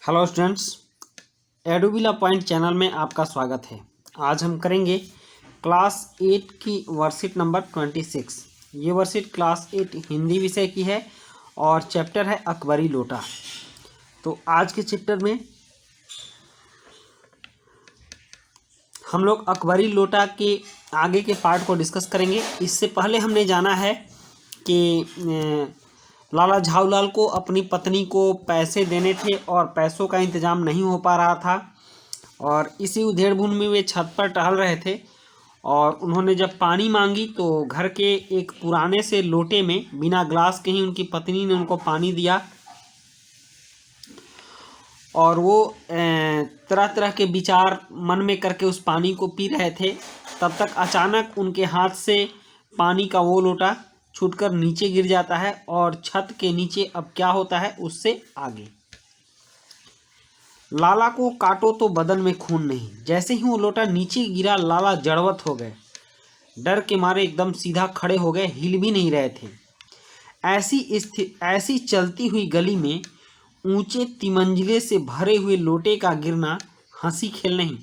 Hello students, एडुविला point channel में आपका स्वागत है। आज हम करेंगे क्लास 8 की वर्कशीट नंबर 26। ये वर्कशीट क्लास 8 हिंदी विषय की है और चैप्टर है अकबरी लोटा। तो आज के चैप्टर में हम लोग अकबरी लोटा के आगे के पार्ट को डिस्कस करेंगे। इससे पहले हमने जाना है कि लाला झाऊलाल को अपनी पत्नी को पैसे देने थे और पैसों का इंतज़ाम नहीं हो पा रहा था और इसी उधेड़-बुन में वे छत पर टहल रहे थे और उन्होंने जब पानी मांगी तो घर के एक पुराने से लोटे में बिना ग्लास के ही उनकी पत्नी ने उनको पानी दिया और वो तरह तरह के विचार मन में करके उस पानी को पी रहे थे। तब तक अचानक उनके हाथ से पानी का वो लोटा छूटकर नीचे गिर जाता है और छत के नीचे अब क्या होता है उससे आगे। लाला को काटो तो बदन में खून नहीं। जैसे ही वो लोटा नीचे गिरा लाला जड़वत हो गए, डर के मारे एकदम सीधा खड़े हो गए, हिल भी नहीं रहे थे। ऐसी चलती हुई गली में ऊंचे तिमंजिले से भरे हुए लोटे का गिरना हंसी खेल नहीं।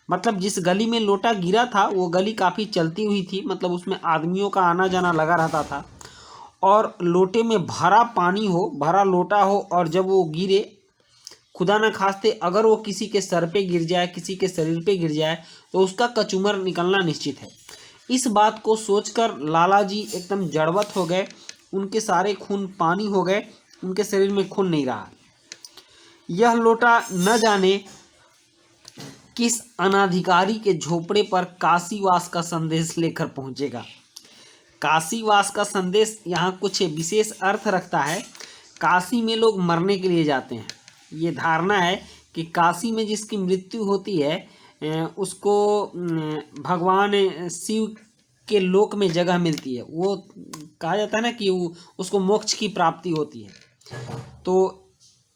मतलब जिस गली में लोटा गिरा था वो गली काफ़ी चलती हुई थी, मतलब उसमें आदमियों का आना जाना लगा रहता था और लोटे में भरा पानी हो, भरा लोटा हो और जब वो गिरे, खुदा न खास्ते अगर वो किसी के सर पे गिर जाए, किसी के शरीर पे गिर जाए तो उसका कचूमर निकलना निश्चित है। इस बात को सोचकर लाला जी एकदम जड़वत हो गए, उनके सारे खून पानी हो गए, उनके शरीर में खून नहीं रहा। यह लोटा न जाने किस अनाधिकारी के झोपड़े पर काशीवास का संदेश लेकर पहुंचेगा। काशीवास का संदेश यहाँ कुछ विशेष अर्थ रखता है। काशी में लोग मरने के लिए जाते हैं। ये धारणा है कि काशी में जिसकी मृत्यु होती है उसको भगवान शिव के लोक में जगह मिलती है। वो कहा जाता है ना कि उसको मोक्ष की प्राप्ति होती है। तो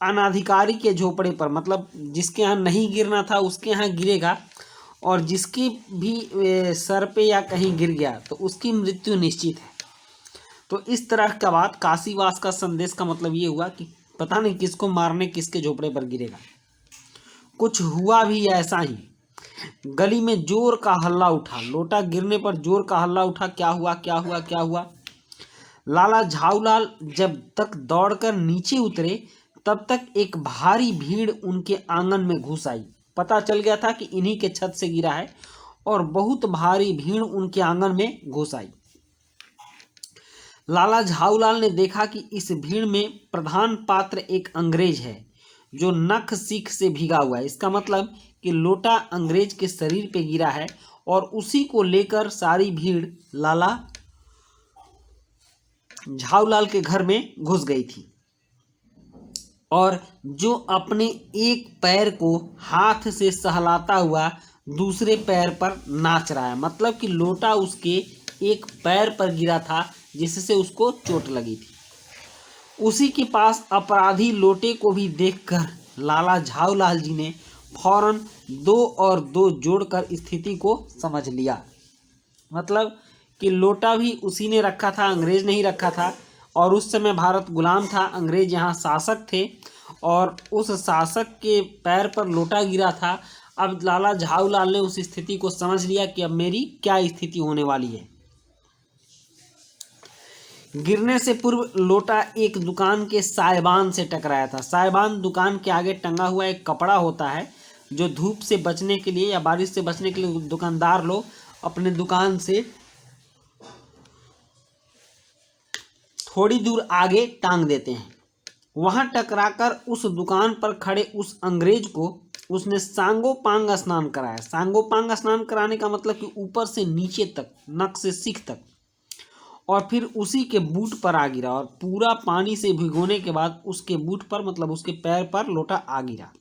अनाधिकारी के झोपड़े पर, मतलब जिसके यहाँ नहीं गिरना था उसके यहाँ गिरेगा और जिसके भी सर पे या कहीं गिर गया तो उसकी मृत्यु निश्चित है। तो इस तरह का बात, काशीवास का संदेश का मतलब ये हुआ कि पता नहीं किसको मारने किसके झोपड़े पर गिरेगा। कुछ हुआ भी ऐसा ही। गली में जोर का हल्ला उठा। लोटा गिरने पर जोर का हल्ला उठा। क्या हुआ, क्या हुआ, क्या हुआ? लाला झाऊलाल जब तक दौड़कर नीचे उतरे तब तक एक भारी भीड़ उनके आंगन में घुस आई। पता चल गया था कि इन्हीं के छत से गिरा है और बहुत भारी भीड़ उनके आंगन में घुस आई। लाला झाऊलाल ने देखा कि इस भीड़ में प्रधान पात्र एक अंग्रेज है जो नख सीख से भीगा हुआ है। इसका मतलब कि लोटा अंग्रेज के शरीर पे गिरा है और उसी को लेकर सारी भीड़ लाला झाऊलाल के घर में घुस गई थी और जो अपने एक पैर को हाथ से सहलाता हुआ दूसरे पैर पर नाच रहा है। मतलब कि लोटा उसके एक पैर पर गिरा था जिससे उसको चोट लगी थी। उसी के पास अपराधी लोटे को भी देखकर लाला झाऊलाल जी ने फौरन 2 और 2 जोड़कर स्थिति को समझ लिया। मतलब कि लोटा भी उसी ने रखा था, अंग्रेज नहीं रखा था और उस समय भारत गुलाम था, अंग्रेज यहाँ शासक थे और उस शासक के पैर पर लोटा गिरा था। अब लाला झाऊलाल ने उस स्थिति को समझ लिया कि अब मेरी क्या स्थिति होने वाली है। गिरने से पूर्व लोटा एक दुकान के साइबान से टकराया था। साइबान दुकान के आगे टंगा हुआ एक कपड़ा होता है जो धूप से बचने के लिए या बारिश से बचने के लिए दुकानदार लोग अपने दुकान से थोड़ी दूर आगे टांग देते हैं। वहां टकराकर उस दुकान पर खड़े उस अंग्रेज को उसने सांगोपांग स्नान कराया। सांगोपांग स्नान कराने का मतलब कि ऊपर से नीचे तक, नख से सीख तक, और फिर उसी के बूट पर आ गिरा और पूरा पानी से भिगोने के बाद उसके बूट पर, मतलब उसके पैर पर लोटा आ गिरा।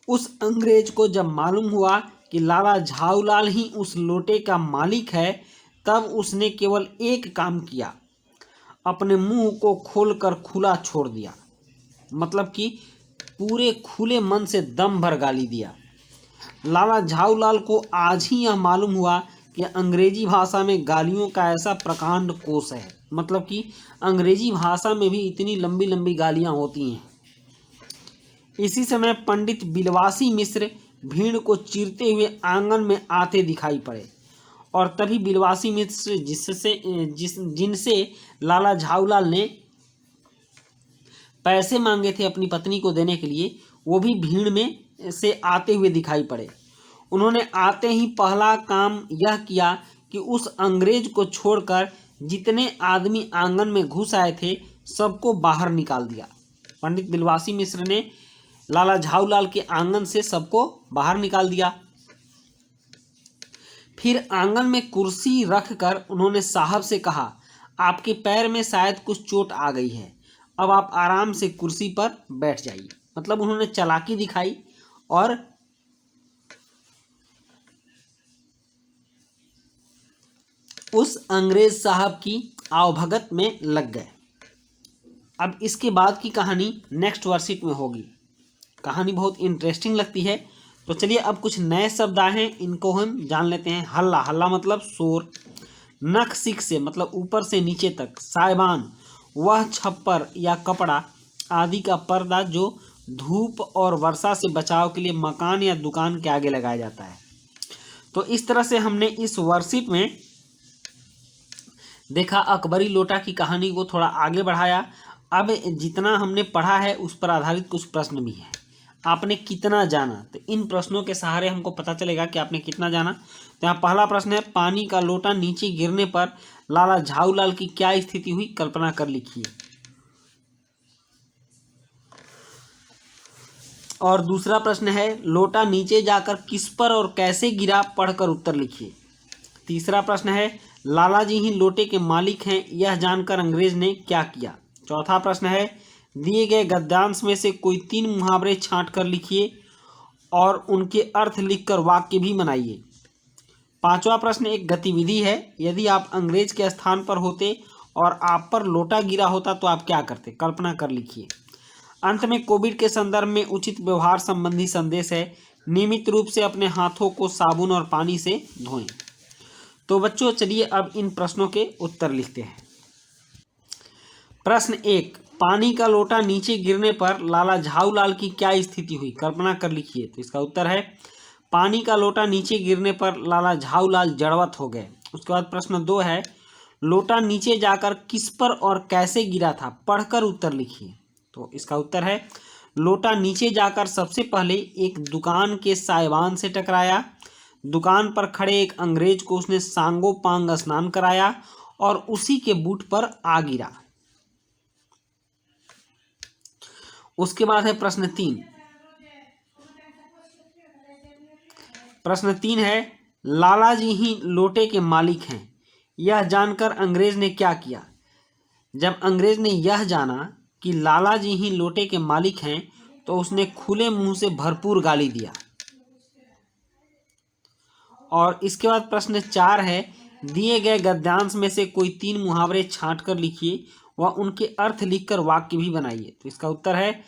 उस अंग्रेज को जब मालूम हुआ कि लाला झाऊलाल ही उस लोटे का मालिक है तब उसने केवल एक काम किया, अपने मुंह को खोलकर खुला छोड़ दिया। मतलब कि पूरे खुले मन से दम भर गाली दिया। लाला झाऊलाल को आज ही यह मालूम हुआ कि अंग्रेजी भाषा में गालियों का ऐसा प्रकांड कोश है। मतलब कि अंग्रेजी भाषा में भी इतनी लंबी लंबी गालियां होती हैं। इसी समय पंडित बिलवासी मिश्र भीड़ को चीरते हुए आंगन में आते दिखाई पड़े और तभी बिलवासी मिश्र जिनसे लाला झाऊलाल ने पैसे मांगे थे अपनी पत्नी को देने के लिए, वो भी भीड़ में से आते हुए दिखाई पड़े। उन्होंने आते ही पहला काम यह किया कि उस अंग्रेज को छोड़कर जितने आदमी आंगन में घुस आए थे सबको बाहर निकाल दिया। पंडित बिलवासी मिश्र ने लाला झाऊलाल के आंगन से सबको बाहर निकाल दिया। फिर आंगन में कुर्सी रखकर उन्होंने साहब से कहा, आपके पैर में शायद कुछ चोट आ गई है, अब आप आराम से कुर्सी पर बैठ जाइए। मतलब उन्होंने चालाकी दिखाई और उस अंग्रेज साहब की आवभगत में लग गए। अब इसके बाद की कहानी नेक्स्ट वर्कशीट में होगी। कहानी बहुत इंटरेस्टिंग लगती है। तो चलिए अब कुछ नए शब्द आए हैं, इनको हम जान लेते हैं। हल्ला, हल्ला मतलब शोर। नख सिक से मतलब ऊपर से नीचे तक। साइबान वह छप्पर या कपड़ा आदि का पर्दा जो धूप और वर्षा से बचाव के लिए मकान या दुकान के आगे लगाया जाता है। तो इस तरह से हमने इस वर्कशीट में देखा अकबरी लोटा की कहानी को थोड़ा आगे बढ़ाया। अब जितना हमने पढ़ा है उस पर आधारित कुछ प्रश्न भी हैं। आपने कितना जाना, तो इन प्रश्नों के सहारे हमको पता चलेगा कि आपने कितना जाना। तो यहाँ पहला प्रश्न है, पानी का लोटा नीचे गिरने पर लाला झाऊलाल की क्या स्थिति हुई, कल्पना कर लिखिए। और दूसरा प्रश्न है, लोटा नीचे जाकर किस पर और कैसे गिरा, पढ़कर उत्तर लिखिए। तीसरा प्रश्न है, लाला जी ही लोटे के मालिक हैं, यह जानकर अंग्रेज ने क्या किया। चौथा प्रश्न है, दिए गए गद्यांश में से कोई 3 मुहावरे छांट कर लिखिए और उनके अर्थ लिखकर वाक्य भी बनाइए। पांचवा प्रश्न एक गतिविधि है, यदि आप अंग्रेज के स्थान पर होते और आप पर लोटा गिरा होता तो आप क्या करते, कल्पना कर लिखिए। अंत में कोविड के संदर्भ में उचित व्यवहार संबंधी संदेश है, नियमित रूप से अपने हाथों को साबुन और पानी से धोएं। तो बच्चों चलिए अब इन प्रश्नों के उत्तर लिखते हैं। प्रश्न 1, पानी का लोटा नीचे गिरने पर लाला झाऊलाल की क्या स्थिति हुई, कल्पना कर लिखिए। तो इसका उत्तर है, पानी का लोटा नीचे गिरने पर लाला झाऊलाल जड़वत हो गए। उसके बाद प्रश्न 2 है, लोटा नीचे जाकर किस पर और कैसे गिरा था, पढ़कर उत्तर लिखिए। तो इसका उत्तर है, लोटा नीचे जाकर सबसे पहले एक दुकान के साइबान से टकराया। दुकान पर खड़े एक अंग्रेज को उसने सांगो पांग स्नान कराया और उसी के बूट पर आ गिरा। उसके बाद है प्रश्न 3। प्रश्न 3 है, लाला जी ही लोटे के मालिक हैं, यह जानकर अंग्रेज ने क्या किया। जब अंग्रेज ने यह जाना कि लाला जी ही लोटे के मालिक हैं तो उसने खुले मुंह से भरपूर गाली दिया। और इसके बाद प्रश्न 4 है, दिए गए गद्यांश में से कोई 3 मुहावरे छांट कर लिखिए व उनके अर्थ लिखकर वाक्य भी बनाइए। तो इसका उत्तर है,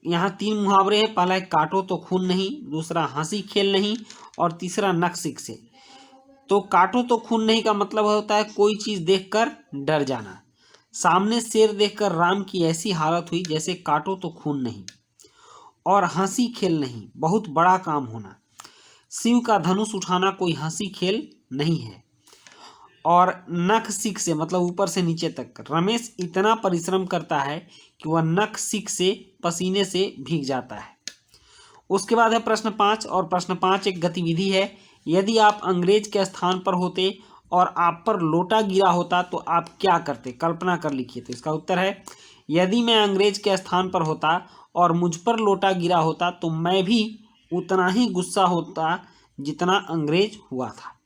यहाँ 3 मुहावरे हैं। पहला है काटो तो खून नहीं, दूसरा हंसी खेल नहीं और तीसरा नख सिक से। तो काटो तो खून नहीं का मतलब होता है कोई चीज़ देखकर डर जाना। सामने शेर देखकर राम की ऐसी हालत हुई जैसे काटो तो खून नहीं। और हंसी खेल नहीं, बहुत बड़ा काम होना। शिव का धनुष उठाना कोई हंसी खेल नहीं है। और नख सिक से मतलब ऊपर से नीचे तक, रमेश इतना परिश्रम करता है कि वह नख सिक से पसीने से भीग जाता है। उसके बाद है प्रश्न 5 और प्रश्न 5 एक गतिविधि है, यदि आप अंग्रेज के स्थान पर होते और आप पर लोटा गिरा होता तो आप क्या करते, कल्पना कर लिखिए। तो इसका उत्तर है, यदि मैं अंग्रेज के स्थान पर होता और मुझ पर लोटा गिरा होता तो मैं भी उतना ही गुस्सा होता जितना अंग्रेज हुआ था।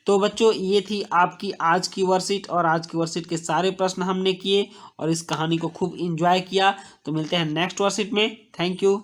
तो बच्चों ये थी आपकी आज की वर्कशीट और आज की वर्कशीट के सारे प्रश्न हमने किए और इस कहानी को खूब एंजॉय किया। तो मिलते हैं नेक्स्ट वर्कशीट में। Thank you.